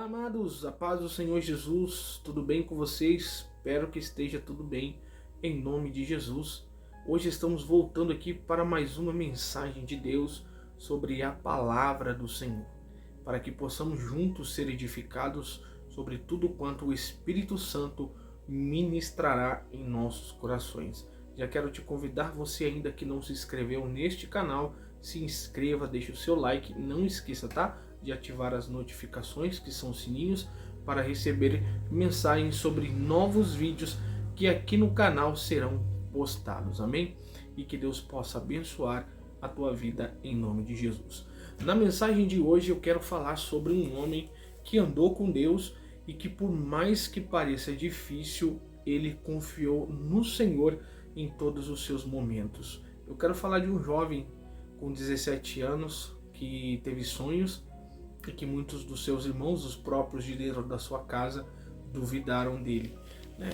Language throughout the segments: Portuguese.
Amados, a paz do Senhor Jesus, tudo bem com vocês? Espero que esteja tudo bem, em nome de Jesus. Hoje estamos voltando aqui para mais uma mensagem de Deus sobre a palavra do Senhor, para que possamos juntos ser edificados sobre tudo quanto o Espírito Santo ministrará em nossos corações. Já quero te convidar, você ainda que não se inscreveu neste canal, se inscreva, deixe o seu like, não esqueça, tá? De ativar as notificações, que são sininhos, para receber mensagens sobre novos vídeos que aqui no canal serão postados, amém? E que Deus possa abençoar a tua vida em nome de Jesus. Na mensagem de hoje eu quero falar sobre um homem que andou com Deus e que, por mais que pareça difícil, ele confiou no Senhor em todos os seus momentos. Eu quero falar de um jovem com 17 anos que teve sonhos e que muitos dos seus irmãos, os próprios de dentro da sua casa, duvidaram dele, né?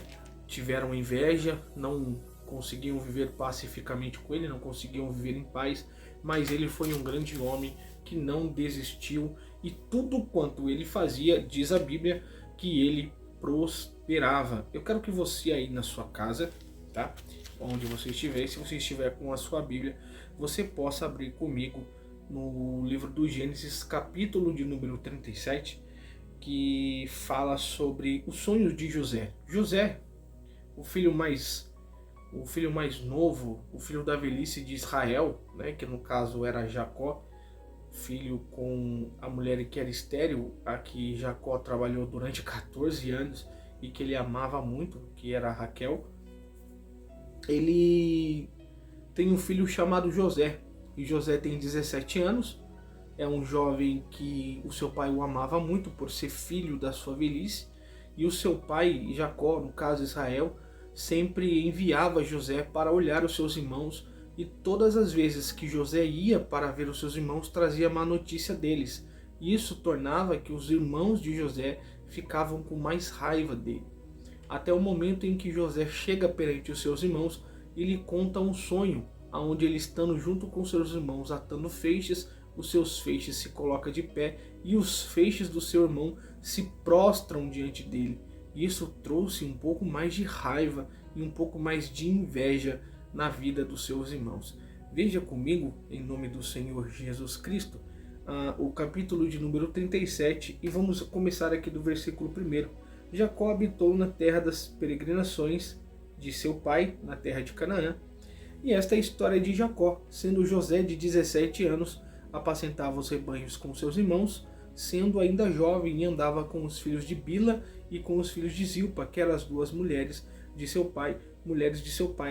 Tiveram inveja, não conseguiam viver pacificamente com ele, não conseguiam viver em paz, mas ele foi um grande homem que não desistiu e tudo quanto ele fazia, diz a Bíblia, que ele prosperava. Eu quero que você aí na sua casa, tá? Onde você estiver, se você estiver com a sua Bíblia, você possa abrir comigo no livro do Gênesis, capítulo de número 37, que fala sobre os sonhos de José. José, o filho mais novo, o filho da velhice de Israel, né, que no caso era Jacó, filho com a mulher que era estéril, a que Jacó trabalhou durante 14 anos e que ele amava muito, que era Raquel. Ele tem um filho chamado José, e José tem 17 anos, é um jovem que o seu pai o amava muito por ser filho da sua velhice, e o seu pai, Jacó, no caso Israel, sempre enviava José para olhar os seus irmãos, e todas as vezes que José ia para ver os seus irmãos, trazia má notícia deles. Isso tornava que os irmãos de José ficavam com mais raiva dele. Até o momento em que José chega perante os seus irmãos e lhe conta um sonho, onde ele, estando junto com seus irmãos atando feixes, os seus feixes se colocam de pé e os feixes do seu irmão se prostram diante dele. Isso trouxe um pouco mais de raiva e um pouco mais de inveja na vida dos seus irmãos. Veja comigo, em nome do Senhor Jesus Cristo, o capítulo de número 37, e vamos começar aqui do versículo 1. Jacó habitou na terra das peregrinações de seu pai, na terra de Canaã. E esta é a história de Jacó, sendo José de 17 anos, apacentava os rebanhos com seus irmãos, sendo ainda jovem, e andava com os filhos de Bila e com os filhos de Zilpa, que eram as duas mulheres de seu pai,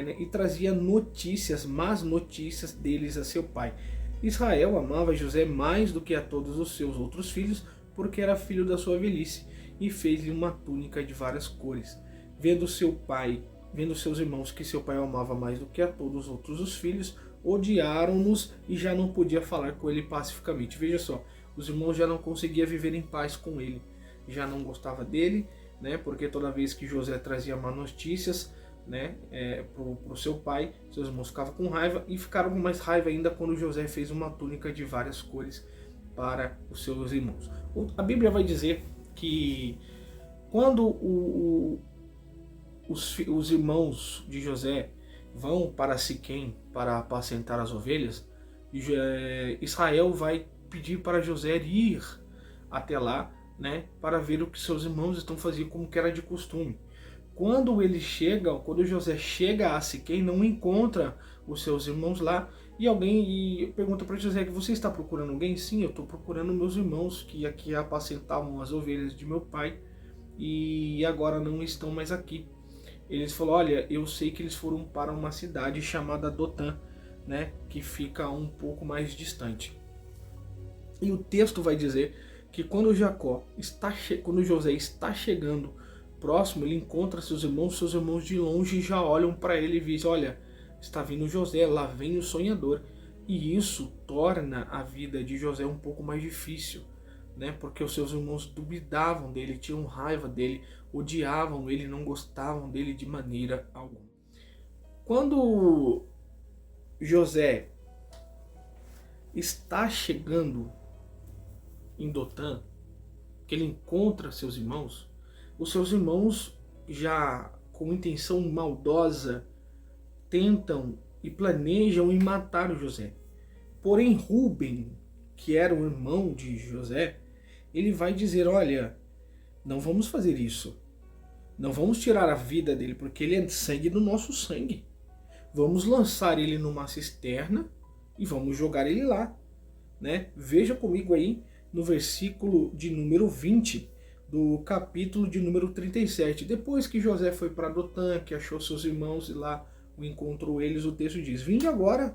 né? E trazia notícias, más notícias deles a seu pai. Israel amava José mais do que a todos os seus outros filhos, porque era filho da sua velhice, e fez-lhe uma túnica de várias cores. Vendo seus irmãos que seu pai o amava mais do que a todos os outros os filhos, odiaram-nos e já não podia falar com ele pacificamente. Veja só, os irmãos já não conseguiam viver em paz com ele, já não gostava dele, né? Porque toda vez que José trazia má notícias, né, para o seu pai, seus irmãos ficavam com raiva, e ficaram com mais raiva ainda quando José fez uma túnica de várias cores para os seus irmãos. A Bíblia vai dizer que quando os irmãos de José vão para Siquém para apacentar as ovelhas, Israel vai pedir para José ir até lá, né, para ver o que seus irmãos estão fazendo, como que era de costume. Quando José chega a Siquém, não encontra os seus irmãos lá, e alguém pergunta para José: que você está procurando alguém? Sim, eu estou procurando meus irmãos que aqui apacentavam as ovelhas de meu pai e agora não estão mais aqui. Eles falaram: olha, eu sei que eles foram para uma cidade chamada Dotã, né, que fica um pouco mais distante. E o texto vai dizer que quando José está chegando próximo, ele encontra seus irmãos de longe já olham para ele e dizem: olha, está vindo José, lá vem o sonhador. E isso torna a vida de José um pouco mais difícil, né? Porque os seus irmãos duvidavam dele, tinham raiva dele, odiavam ele, não gostavam dele de maneira alguma. Quando José está chegando em Dotã, que ele encontra seus irmãos, os seus irmãos já com intenção maldosa tentam e planejam em matar o José. Porém, Rúben, que era o irmão de José, ele vai dizer, olha, não vamos fazer isso. Não vamos tirar a vida dele, porque ele é sangue do nosso sangue. Vamos lançar ele numa cisterna e vamos jogar ele lá. Né? Veja comigo aí no versículo de número 20 do capítulo de número 37. Depois que José foi para Dotã, que achou seus irmãos e lá o encontrou eles, o texto diz, vinde agora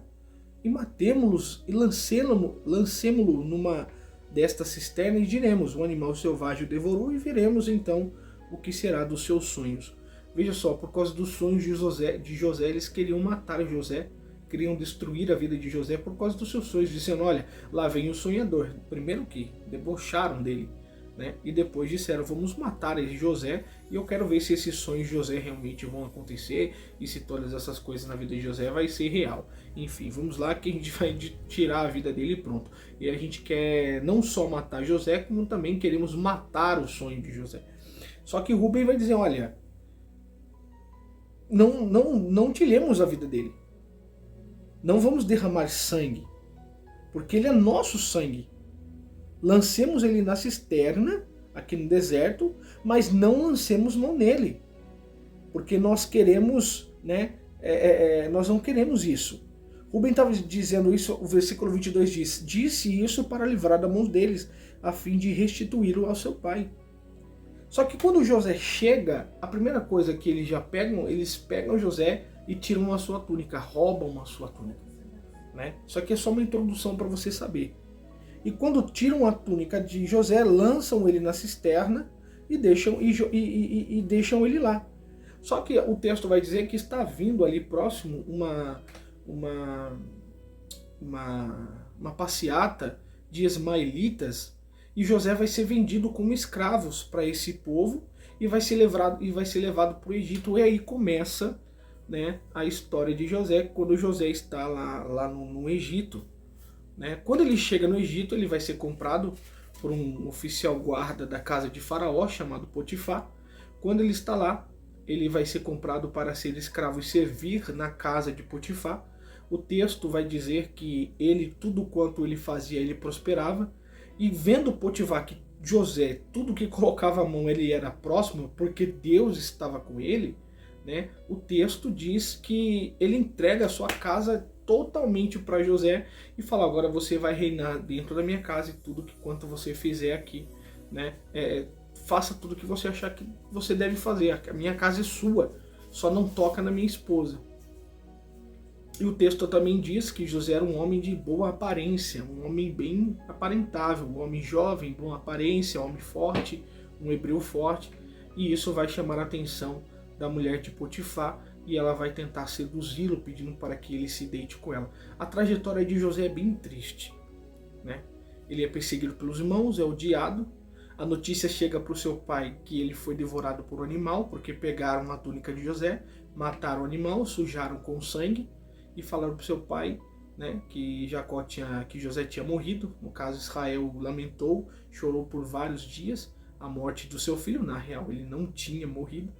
e matemo-los e lancemo-lo numa desta cisterna e diremos, o animal selvagem o devorou e veremos então o que será dos seus sonhos. Veja só, por causa dos sonhos de José, eles queriam matar José, queriam destruir a vida de José por causa dos seus sonhos, dizendo, olha, lá vem o sonhador. Primeiro que debocharam dele, né? E depois disseram, vamos matar esse José e eu quero ver se esses sonhos de José realmente vão acontecer e se todas essas coisas na vida de José vai ser real. Enfim, vamos lá que a gente vai tirar a vida dele e pronto. E a gente quer não só matar José, como também queremos matar o sonho de José. Só que Rúben vai dizer, olha, não tiremos a vida dele. Não vamos derramar sangue, porque ele é nosso sangue. Lancemos ele na cisterna, aqui no deserto, mas não lancemos mão nele, porque nós queremos, né? Nós não queremos isso. Rúben estava dizendo isso, o versículo 22 diz, disse isso para livrar da mão deles, a fim de restituí-lo ao seu pai. Só que quando José chega, a primeira coisa que eles pegam José e tiram a sua túnica, roubam a sua túnica. Né? Isso aqui é só uma introdução para você saber. E quando tiram a túnica de José, lançam ele na cisterna e deixam ele lá. Só que o texto vai dizer que está vindo ali próximo uma passeata de ismaelitas, e José vai ser vendido como escravos para esse povo e vai ser levado para o Egito. E aí começa, né, a história de José, quando José está lá no Egito. Né? Quando ele chega no Egito, ele vai ser comprado por um oficial guarda da casa de Faraó, chamado Potifar. Quando ele está lá, ele vai ser comprado para ser escravo e servir na casa de Potifar. O texto vai dizer que tudo quanto ele fazia, ele prosperava. E vendo Potifar que José, tudo que colocava a mão, ele era próximo, porque Deus estava com ele, né? O texto diz que ele entrega a sua casa totalmente para José e fala, agora você vai reinar dentro da minha casa e tudo quanto você fizer aqui, né? Faça tudo o que você achar que você deve fazer, a minha casa é sua, só não toca na minha esposa. E o texto também diz que José era um homem de boa aparência, um homem bem aparentável, um homem jovem, boa aparência, um homem forte, um hebreu forte. E isso vai chamar a atenção da mulher de Potifar e ela vai tentar seduzi-lo, pedindo para que ele se deite com ela. A trajetória de José é bem triste, né? Ele é perseguido pelos irmãos, é odiado. A notícia chega para o seu pai que ele foi devorado por um animal, porque pegaram a túnica de José, mataram o animal, sujaram com sangue, e falaram para o seu pai, né, que José tinha morrido. No caso, Israel lamentou, chorou por vários dias a morte do seu filho. Na real, ele não tinha morrido,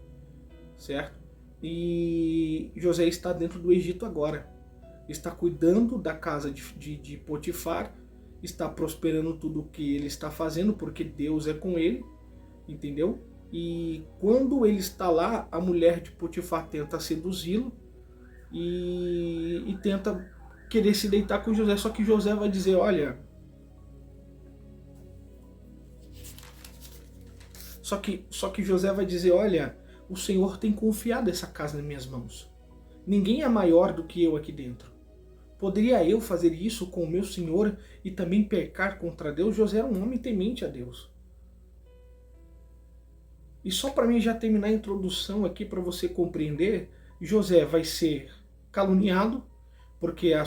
certo? E José está dentro do Egito agora. Está cuidando da casa de Potifar, está prosperando tudo o que ele está fazendo, porque Deus é com ele, entendeu? E quando ele está lá, a mulher de Potifar tenta seduzi-lo, e tenta querer se deitar com José, só que José vai dizer, olha, só que José vai dizer, olha, o Senhor tem confiado essa casa nas minhas mãos, ninguém é maior do que eu aqui dentro, poderia eu fazer isso com o meu Senhor e também pecar contra Deus? José era um homem temente a Deus. E só para mim já terminar a introdução aqui, para você compreender, José vai ser caluniado, porque a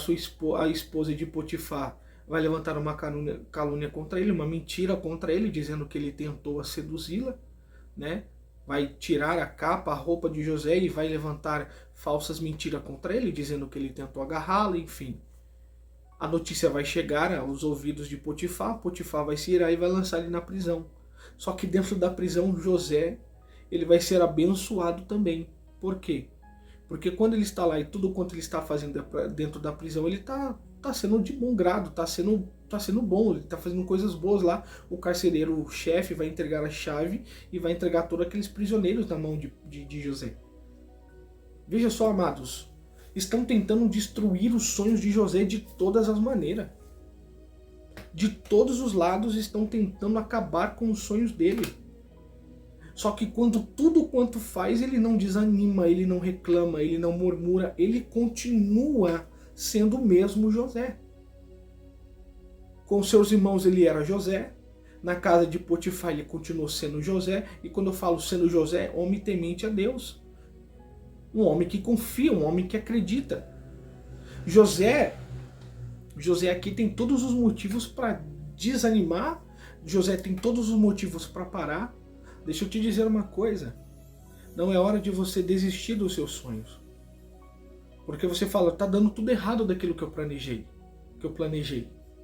esposa de Potifar vai levantar uma calúnia contra ele, uma mentira contra ele, dizendo que ele tentou seduzi-la, né? Vai tirar a capa, a roupa de José e vai levantar falsas mentiras contra ele, dizendo que ele tentou agarrá-la, enfim. A notícia vai chegar aos ouvidos de Potifar, Potifar vai se irar e vai lançar ele na prisão. Só que dentro da prisão, José, ele vai ser abençoado também. Por quê? Porque quando ele está lá e tudo quanto ele está fazendo dentro da prisão, ele está sendo de bom grado, está sendo bom, ele está fazendo coisas boas lá. O carcereiro, o chefe, vai entregar a chave e vai entregar todos aqueles prisioneiros na mão de José. Veja só, amados, estão tentando destruir os sonhos de José de todas as maneiras. De todos os lados estão tentando acabar com os sonhos dele. Só que quando tudo quanto faz, ele não desanima, ele não reclama, ele não murmura, ele continua sendo o mesmo José. Com seus irmãos ele era José, na casa de Potifar ele continuou sendo José, e quando eu falo sendo José, homem temente a Deus. Um homem que confia, um homem que acredita. José aqui tem todos os motivos para desanimar, José tem todos os motivos para parar. Deixa eu te dizer uma coisa, não é hora de você desistir dos seus sonhos. Porque você fala, tá dando tudo errado daquilo que eu planejei.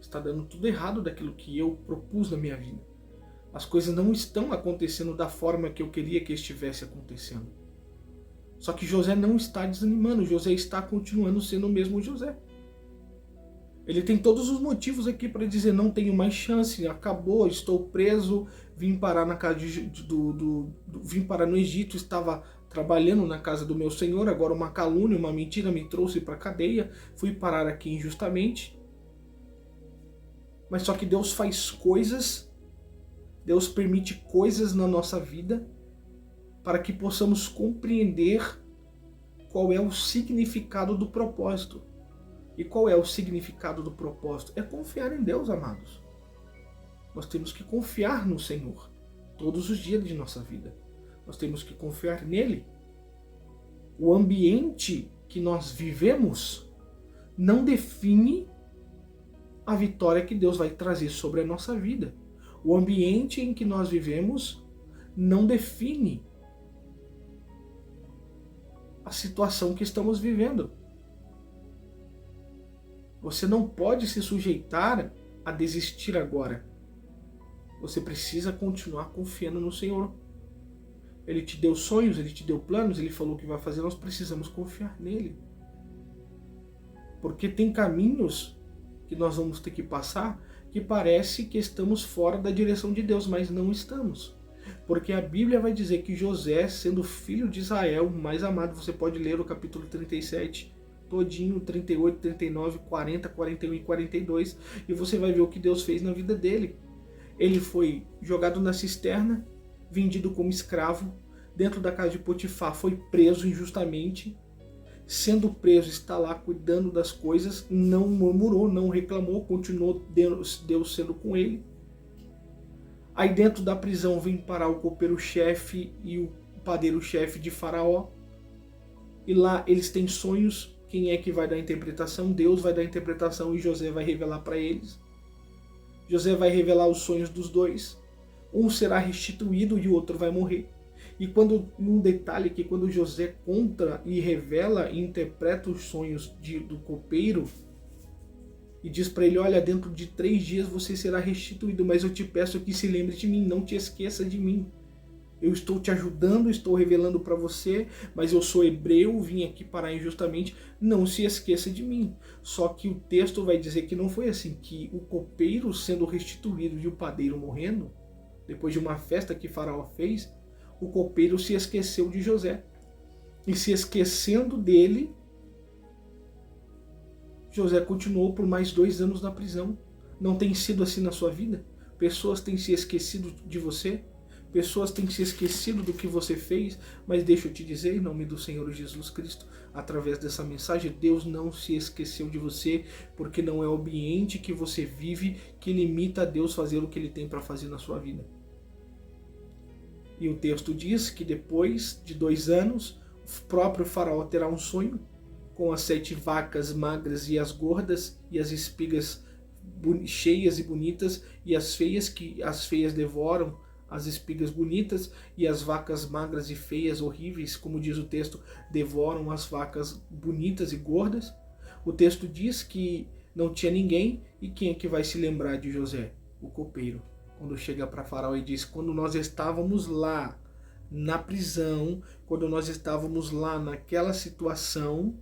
Está dando tudo errado daquilo que eu propus na minha vida. As coisas não estão acontecendo da forma que eu queria que estivesse acontecendo. Só que José não está desanimando, José está continuando sendo o mesmo José. Ele tem todos os motivos aqui para dizer, não tenho mais chance, acabou, estou preso, vim parar na casa vim parar no Egito, estava trabalhando na casa do meu senhor, agora uma calúnia, uma mentira me trouxe para a cadeia, fui parar aqui injustamente. Mas só que Deus faz coisas, Deus permite coisas na nossa vida para que possamos compreender qual é o significado do propósito. E qual é o significado do propósito? É confiar em Deus, amados. Nós temos que confiar no Senhor todos os dias de nossa vida. Nós temos que confiar nele. O ambiente que nós vivemos não define a vitória que Deus vai trazer sobre a nossa vida. O ambiente em que nós vivemos não define a situação que estamos vivendo. Você não pode se sujeitar a desistir agora. Você precisa continuar confiando no Senhor. Ele te deu sonhos, Ele te deu planos, Ele falou o que vai fazer, nós precisamos confiar nele. Porque tem caminhos que nós vamos ter que passar que parece que estamos fora da direção de Deus, mas não estamos. Porque a Bíblia vai dizer que José, sendo filho de Israel, o mais amado, você pode ler o capítulo 37, todinho, 38, 39, 40, 41 e 42, e você vai ver o que Deus fez na vida dele. Ele foi jogado na cisterna, vendido como escravo, dentro da casa de Potifar, foi preso injustamente. Sendo preso, está lá cuidando das coisas, não murmurou, não reclamou, continuou Deus sendo com ele. Aí dentro da prisão vem parar o copeiro-chefe e o padeiro-chefe de Faraó. E lá eles têm sonhos. Quem é que vai dar a interpretação? Deus vai dar a interpretação e José vai revelar para eles. José vai revelar os sonhos dos dois. Um será restituído e o outro vai morrer. E um detalhe que quando José conta e revela e interpreta os sonhos do copeiro e diz para ele, olha, dentro de 3 dias você será restituído, mas eu te peço que se lembre de mim, não te esqueça de mim. Eu estou te ajudando, estou revelando para você, mas eu sou hebreu, vim aqui parar injustamente, não se esqueça de mim. Só que o texto vai dizer que não foi assim, que o copeiro sendo restituído e o padeiro morrendo, depois de uma festa que Faraó fez, o copeiro se esqueceu de José. E se esquecendo dele, José continuou por mais 2 anos na prisão. Não tem sido assim na sua vida? Pessoas têm se esquecido de você? Pessoas têm se esquecido do que você fez? Mas deixa eu te dizer, em nome do Senhor Jesus Cristo, através dessa mensagem, Deus não se esqueceu de você, porque não é o ambiente que você vive que limita a Deus fazer o que Ele tem para fazer na sua vida. E o texto diz que depois de 2 anos, o próprio Faraó terá um sonho com as 7 vacas magras e as gordas e as espigas cheias e bonitas e as feias devoram as espigas bonitas e as vacas magras e feias, horríveis, como diz o texto, devoram as vacas bonitas e gordas. O texto diz que não tinha ninguém, e quem é que vai se lembrar de José? O copeiro. quando chega para Faraó e diz: quando nós estávamos lá na prisão, quando nós estávamos lá naquela situação,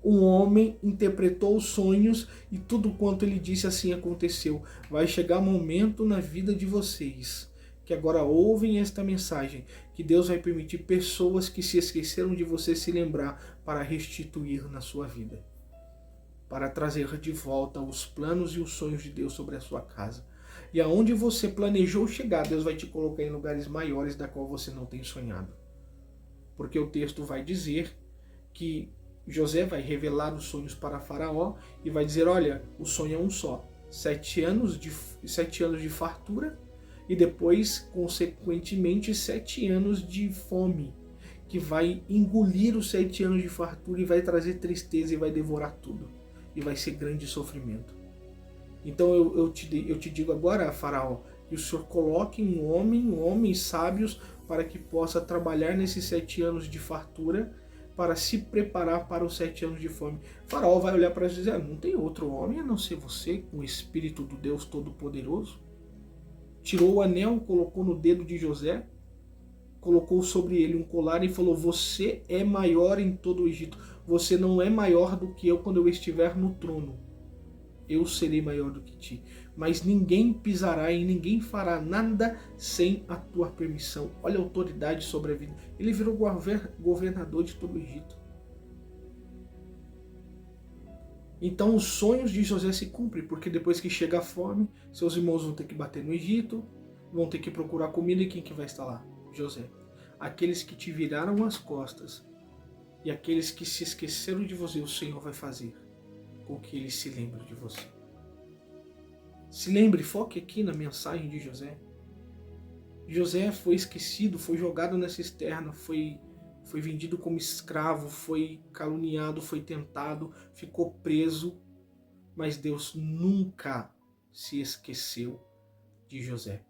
um homem interpretou os sonhos e tudo quanto ele disse assim aconteceu. Vai chegar um momento na vida de vocês que agora ouvem esta mensagem, que Deus vai permitir pessoas que se esqueceram de você se lembrar para restituir na sua vida, para trazer de volta os planos e os sonhos de Deus sobre a sua casa. E aonde você planejou chegar, Deus vai te colocar em lugares maiores da qual você não tem sonhado. Porque o texto vai dizer que José vai revelar os sonhos para Faraó e vai dizer: olha, o sonho é um só. 7 anos de fartura e depois, consequentemente, 7 anos de fome, que vai engolir os 7 anos de fartura e vai trazer tristeza e vai devorar tudo. E vai ser grande sofrimento. Então eu te digo agora, Faraó, que o Senhor coloque homens sábios para que possa trabalhar nesses 7 anos de fartura, para se preparar para os 7 anos de fome. Faraó vai olhar para eles e dizer: não tem outro homem a não ser você, com o Espírito do Deus Todo-Poderoso. Tirou o anel, colocou no dedo de José, colocou sobre ele um colar e falou: você é maior em todo o Egito. Você não é maior do que eu quando eu estiver no trono. Eu serei maior do que ti. Mas ninguém pisará e ninguém fará nada sem a tua permissão. Olha a autoridade sobre a vida. Ele virou governador de todo o Egito. Então os sonhos de José se cumprem, porque depois que chega a fome, seus irmãos vão ter que bater no Egito, vão ter que procurar comida, e quem que vai estar lá? José. Aqueles que te viraram as costas e aqueles que se esqueceram de você, o Senhor vai fazer com que eles se lembrem de você. Se lembre, foque aqui na mensagem de José. José foi esquecido, foi jogado na cisterna, foi vendido como escravo, foi caluniado, foi tentado, ficou preso, mas Deus nunca se esqueceu de José.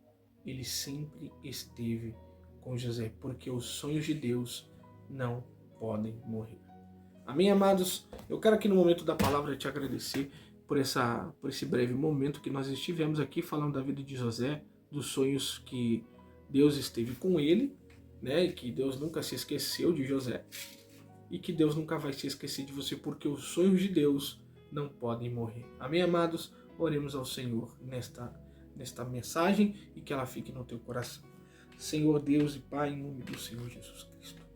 Ele sempre esteve com José, porque os sonhos de Deus não podem morrer. Amém, amados? Eu quero aqui no momento da palavra te agradecer por esse breve momento que nós estivemos aqui falando da vida de José, dos sonhos que Deus esteve com ele, né? E que Deus nunca se esqueceu de José e que Deus nunca vai se esquecer de você, porque os sonhos de Deus não podem morrer. Amém, amados? Oremos ao Senhor nesta mensagem e que ela fique no teu coração. Senhor Deus e Pai, em nome do Senhor Jesus Cristo.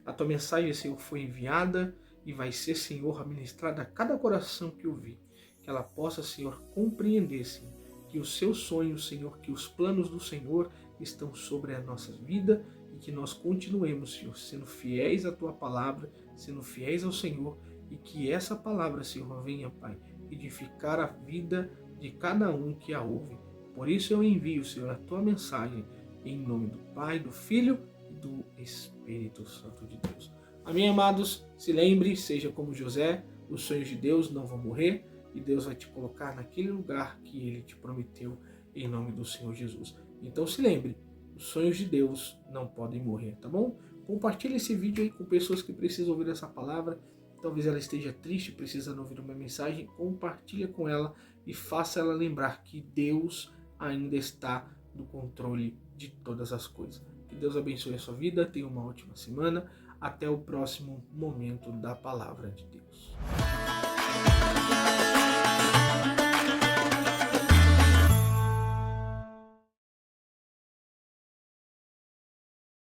A tua mensagem, Senhor, foi enviada e vai ser, Senhor, administrada a cada coração que ouvir. Que ela possa, Senhor, compreender, Senhor, que os seus sonhos, Senhor, que os planos do Senhor estão sobre a nossa vida e que nós continuemos, Senhor, sendo fiéis à tua palavra, sendo fiéis ao Senhor e que essa palavra, Senhor, venha, Pai, edificar a vida de cada um que a ouve. Por isso eu envio, Senhor, a tua mensagem em nome do Pai, do Filho e do Espírito Santo de Deus. Amém, amados? Se lembre, seja como José, os sonhos de Deus não vão morrer e Deus vai te colocar naquele lugar que Ele te prometeu em nome do Senhor Jesus. Então se lembre, os sonhos de Deus não podem morrer, tá bom? Compartilhe esse vídeo aí com pessoas que precisam ouvir essa palavra. Talvez ela esteja triste, precisando ouvir uma mensagem. Compartilhe com ela e faça ela lembrar que Deus ainda está no controle de todas as coisas. Que Deus abençoe a sua vida, tenha uma ótima semana. Até o próximo momento da Palavra de Deus.